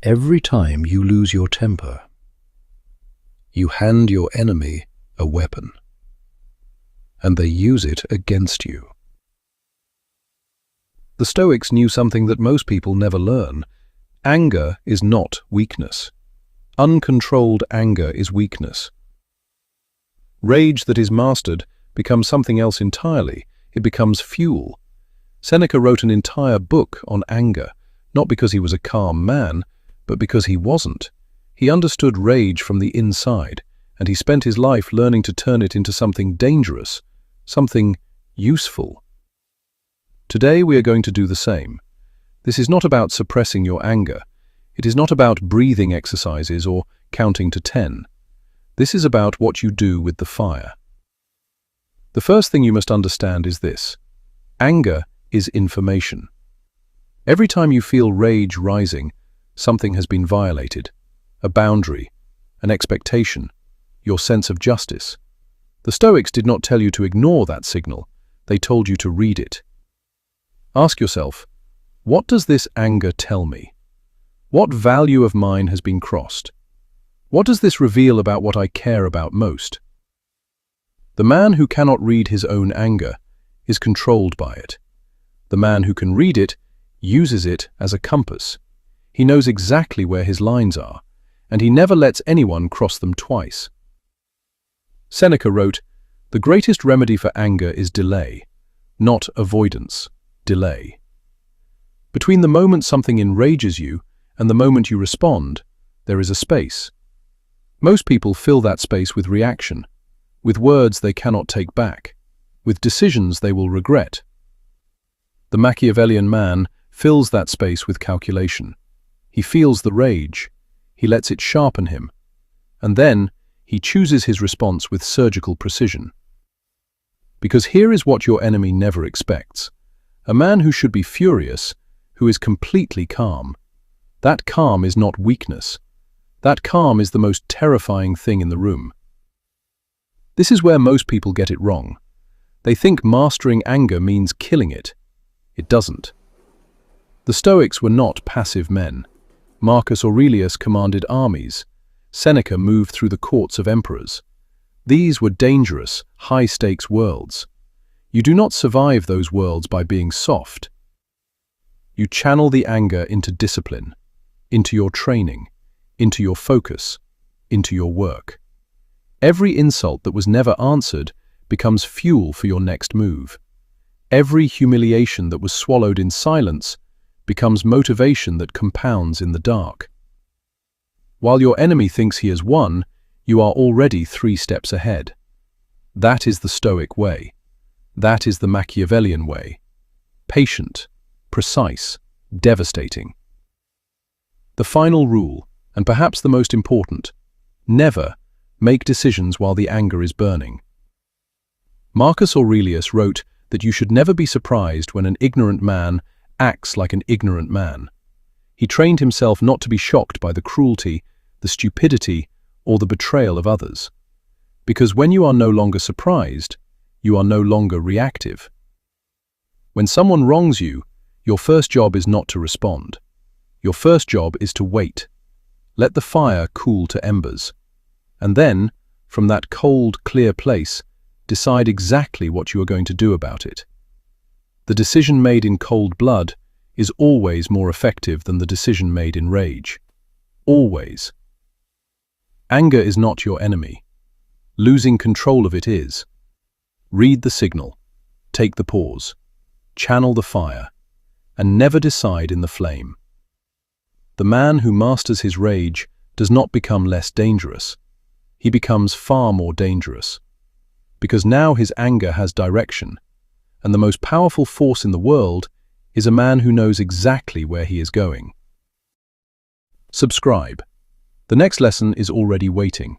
Every time you lose your temper, you hand your enemy a weapon, and they use it against you. The Stoics knew something that most people never learn. Anger is not weakness. Uncontrolled anger is weakness. Rage that is mastered becomes something else entirely. It becomes fuel. Seneca wrote an entire book on anger, not because he was a calm man, but because he wasn't. He understood rage from the inside, and he spent his life learning to turn it into something dangerous, something useful. Today we are going to do the same. This is not about suppressing your anger. It is not about breathing exercises or counting to 10. This is about what you do with the fire. The first thing you must understand is this. Anger is information. Every time you feel rage rising, something has been violated. A boundary, an expectation, your sense of justice. The Stoics did not tell you to ignore that signal. They told you to read it. Ask yourself, what does this anger tell me? What value of mine has been crossed? What does this reveal about what I care about most? The man who cannot read his own anger is controlled by it. The man who can read it uses it as a compass. He knows exactly where his lines are, and he never lets anyone cross them twice. Seneca wrote, "The greatest remedy for anger is delay, not avoidance, delay." Between the moment something enrages you and the moment you respond, there is a space. Most people fill that space with reaction, with words they cannot take back, with decisions they will regret. The Machiavellian man fills that space with calculation. He feels the rage, he lets it sharpen him, and then he chooses his response with surgical precision. Because here is what your enemy never expects. A man who should be furious, who is completely calm. That calm is not weakness. That calm is the most terrifying thing in the room. This is where most people get it wrong. They think mastering anger means killing it. It doesn't. The Stoics were not passive men. Marcus Aurelius commanded armies. Seneca moved through the courts of emperors. These were dangerous, high-stakes worlds. You do not survive those worlds by being soft. You channel the anger into discipline, into your training, into your focus, into your work. Every insult that was never answered becomes fuel for your next move. Every humiliation that was swallowed in silence becomes motivation that compounds in the dark. While your enemy thinks he has won, you are already 3 steps ahead. That is the Stoic way. That is the Machiavellian way. Patient, precise, devastating. The final rule, and perhaps the most important, never make decisions while the anger is burning. Marcus Aurelius wrote that you should never be surprised when an ignorant man acts like an ignorant man. He trained himself not to be shocked by the cruelty, the stupidity, or the betrayal of others. Because when you are no longer surprised, you are no longer reactive. When someone wrongs you, your first job is not to respond. Your first job is to wait. Let the fire cool to embers. And then, from that cold, clear place, decide exactly what you are going to do about it. The decision made in cold blood is always more effective than the decision made in rage. Always. Anger is not your enemy. Losing control of it is. Read the signal, take the pause, channel the fire, and never decide in the flame. The man who masters his rage does not become less dangerous. He becomes far more dangerous. Because now his anger has direction, and the most powerful force in the world is a man who knows exactly where he is going. Subscribe. The next lesson is already waiting.